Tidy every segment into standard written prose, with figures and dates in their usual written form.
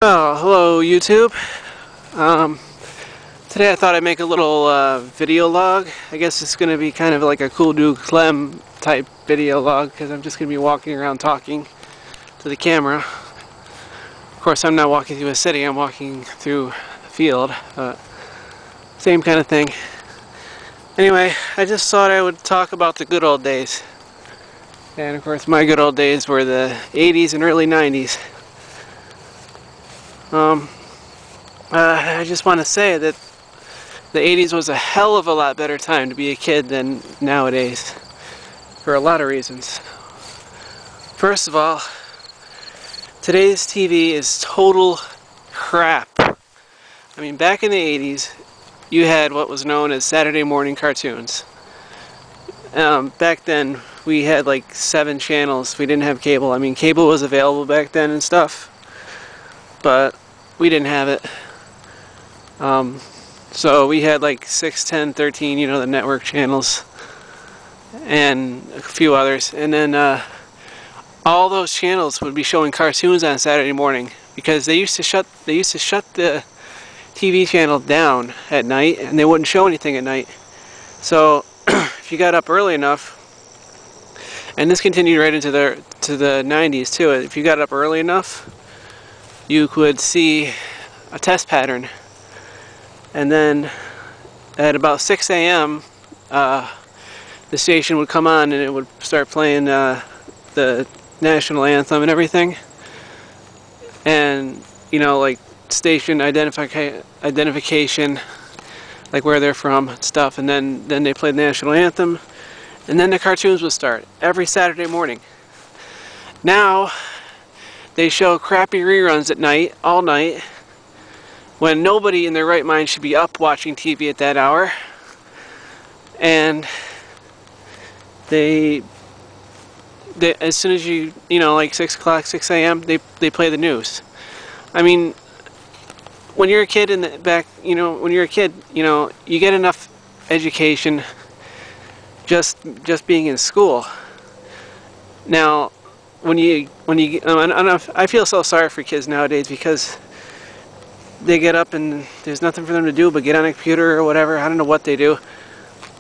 Oh, hello YouTube. Today I thought I'd make a little video log. I guess it's going to be kind of like a Cooldudeclem type video log because I'm just going to be walking around talking to the camera. Of course, I'm not walking through a city, I'm walking through a field. Same kind of thing. Anyway, I just thought I would talk about the good old days. And of course, my good old days were the 80s and early 90s. I just want to say that the 80s was a hell of a lot better time to be a kid than nowadays, for a lot of reasons. First of all, today's TV is total crap. I mean, back in the 80s, you had what was known as Saturday morning cartoons. Back then, we had like 7 channels. We didn't have cable. I mean, cable was available back then and stuff, but we didn't have it. So we had like 6, 10, 13, you know, the network channels, and a few others. And then all those channels would be showing cartoons on Saturday morning because they used to shut the TV channel down at night, and they wouldn't show anything at night. So if you got up early enough, and this continued right into the 90s too, if you got up early enough, you could see a test pattern. And then at about 6 a.m. The station would come on and it would start playing the national anthem and everything. And, you know, like station identification, like where they're from and stuff. And then they played the national anthem. And then the cartoons would start every Saturday morning. Now, they show crappy reruns at night, all night, when nobody in their right mind should be up watching TV at that hour. And they as soon as you know, like 6 o'clock, 6 a.m., they play the news. I mean, when you're a kid in the back, you know, when you're a kid, you know, you get enough education just being in school. Now, I feel so sorry for kids nowadays because they get up and there's nothing for them to do but get on a computer or whatever. I don't know what they do.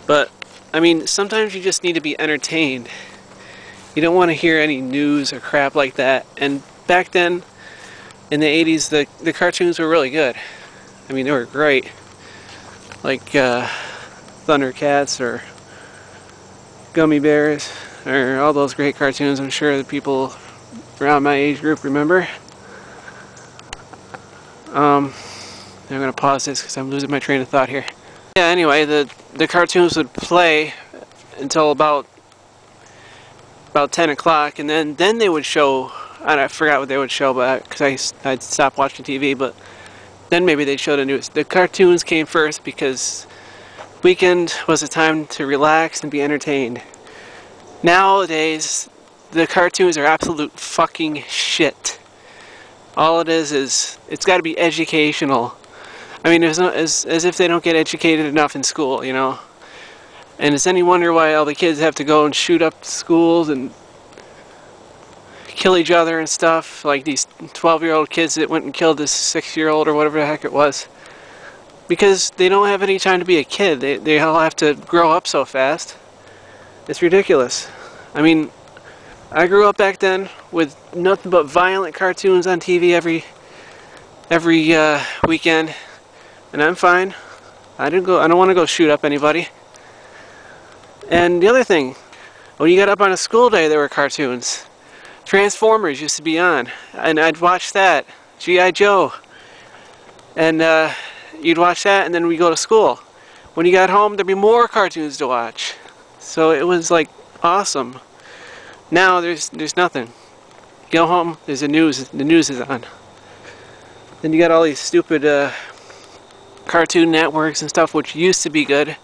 But, I mean, sometimes you just need to be entertained. You don't want to hear any news or crap like that. And back then, in the 80s, the cartoons were really good. I mean, they were great. Like Thundercats or Gummy Bears, or all those great cartoons I'm sure the people around my age group remember. I'm going to pause this because I'm losing my train of thought here. Yeah, anyway, the cartoons would play until about 10 o'clock, and then they would show, I forgot what they would show, but because I'd stopped watching TV, but then maybe they'd show the news. The cartoons came first because weekend was a time to relax and be entertained. Nowadays, the cartoons are absolute fucking shit. All it is it's got to be educational. I mean, there's no, as if they don't get educated enough in school, you know. And it's any wonder why all the kids have to go and shoot up schools and kill each other and stuff. Like these 12-year-old kids that went and killed this 6-year-old or whatever the heck it was. Because they don't have any time to be a kid. They all have to grow up so fast. It's ridiculous. I mean, I grew up back then with nothing but violent cartoons on TV every weekend, and I'm fine. I don't want to go shoot up anybody. And the other thing, when you got up on a school day, there were cartoons. Transformers used to be on, and I'd watch that. G.I. Joe, and you'd watch that, and then we'd go to school. When you got home, there'd be more cartoons to watch. So it was like awesome. Now there's nothing. You go home, there's the news is on. Then you got all these stupid cartoon networks and stuff, which used to be good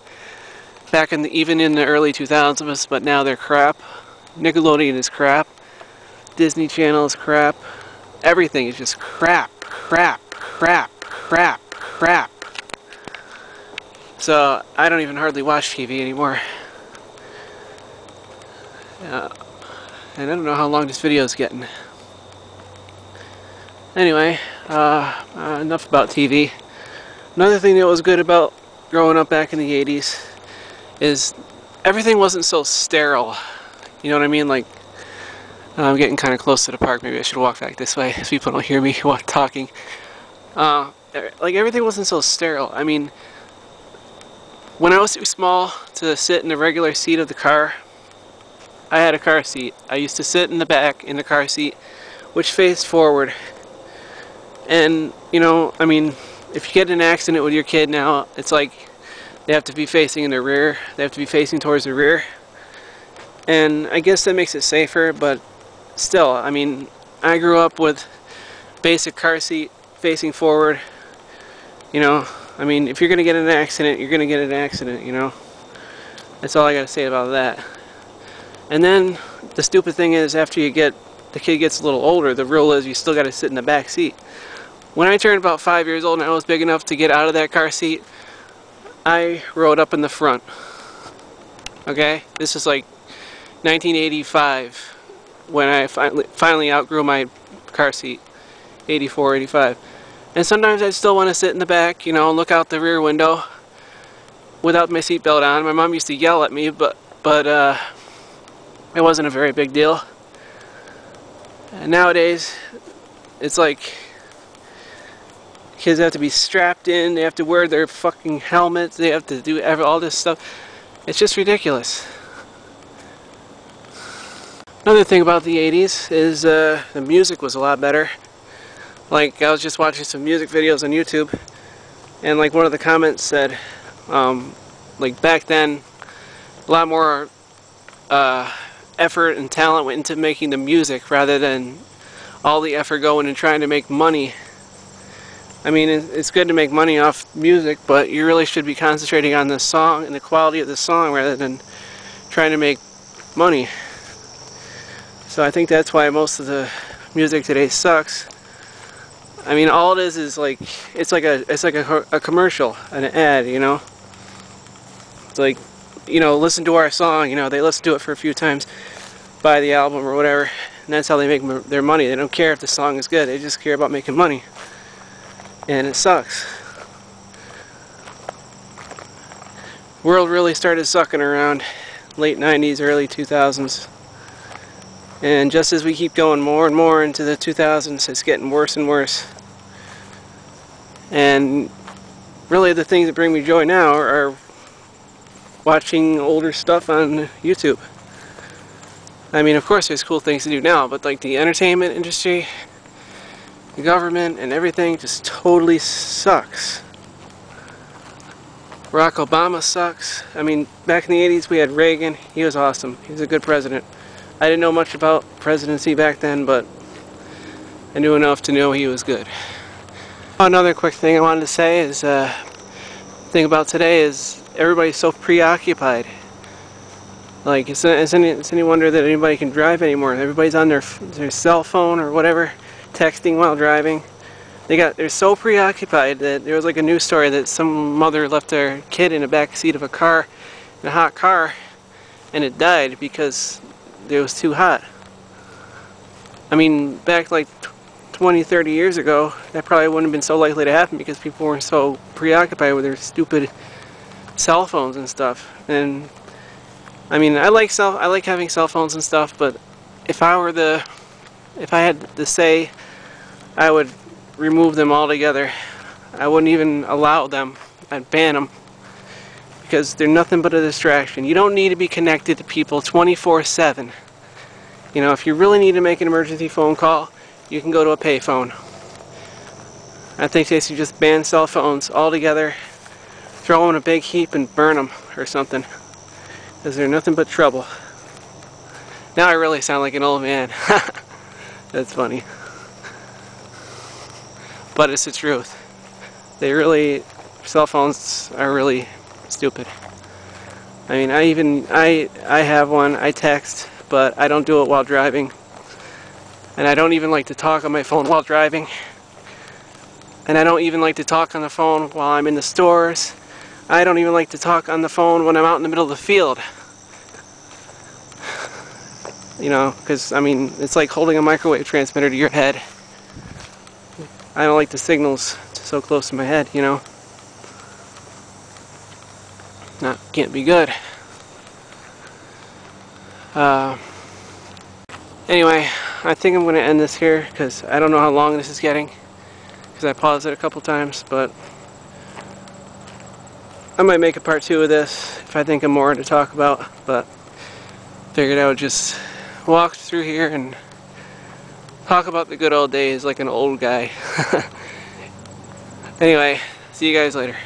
back even in the early 2000s, but now they're crap. Nickelodeon is crap. Disney Channel is crap. Everything is just crap. So I don't even hardly watch TV anymore. And I don't know how long this video is getting. Anyway, Enough about TV. Another thing that was good about growing up back in the 80s is everything wasn't so sterile. You know what I mean? Like, I'm getting kind of close to the park. Maybe I should walk back this way so people don't hear me while talking. Like, everything wasn't so sterile. I mean, when I was too small to sit in the regular seat of the car, I had a car seat. I used to sit in the back in the car seat, which faced forward. And, you know, I mean, if you get in an accident with your kid now, it's like they have to be facing in the rear. They have to be facing towards the rear. And I guess that makes it safer, but still, I mean, I grew up with basic car seat facing forward. You know, I mean, if you're going to get in an accident, you're going to get in an accident, you know. That's all I got to say about that. And then the stupid thing is, after the kid gets a little older, the rule is you still got to sit in the back seat. When I turned about 5 years old and I was big enough to get out of that car seat, I rode up in the front. Okay? This is like 1985 when I finally outgrew my car seat. 84, 85. And sometimes I'd still want to sit in the back, you know, look out the rear window without my seatbelt on. My mom used to yell at me, but it wasn't a very big deal. And nowadays, it's like kids have to be strapped in, they have to wear their fucking helmets, they have to do all this stuff. It's just ridiculous. Another thing about the 80s is the music was a lot better. Like, I was just watching some music videos on YouTube, and like one of the comments said, like back then, a lot more effort and talent went into making the music rather than all the effort going and trying to make money. I mean, it's good to make money off music, but you really should be concentrating on the song and the quality of the song rather than trying to make money. So I think that's why most of the music today sucks. I mean, all it is like it's like a commercial, an ad, you know. It's like, you know, listen to our song, you know, they listen to it for a few times, buy the album or whatever, and that's how they make their money. They don't care if the song is good, they just care about making money. And it sucks. World really started sucking around late 90s, early 2000s. And just as we keep going more and more into the 2000s, it's getting worse and worse. And really the things that bring me joy now are watching older stuff on YouTube. I mean, of course there's cool things to do now, but like the entertainment industry, the government, and everything just totally sucks. Barack Obama sucks. I mean, back in the 80s we had Reagan. He was awesome. He was a good president. I didn't know much about presidency back then, but I knew enough to know he was good. Another quick thing I wanted to say is, the thing about today is everybody's so preoccupied. Like, it's any wonder that anybody can drive anymore. Everybody's on their cell phone or whatever, texting while driving. They're so preoccupied that there was like a news story that some mother left their kid in the back seat of a car, in a hot car, and it died because it was too hot. I mean, back like 20, 30 years ago, that probably wouldn't have been so likely to happen because people weren't so preoccupied with their stupid cell phones and stuff. And I mean, I like having cell phones and stuff, but if I had the say, I would remove them altogether. I wouldn't even allow them. I'd ban them because they're nothing but a distraction. You don't need to be connected to people 24/7. You know, if you really need to make an emergency phone call, you can go to a payphone. I think they should just ban cell phones altogether, throw them in a big heap and burn them or something, because they're nothing but trouble. Now I really sound like an old man. That's funny. But it's the truth. Cell phones are really stupid. I mean, I have one, I text, but I don't do it while driving. And I don't even like to talk on my phone while driving. And I don't even like to talk on the phone while I'm in the stores. I don't even like to talk on the phone when I'm out in the middle of the field. You know, because, I mean, it's like holding a microwave transmitter to your head. I don't like the signals so close to my head, you know. Can't be good. Anyway, I think I'm going to end this here because I don't know how long this is getting, because I paused it a couple times, but I might make a part 2 of this if I think of more to talk about, but figured I would just walk through here and talk about the good old days like an old guy. Anyway, see you guys later.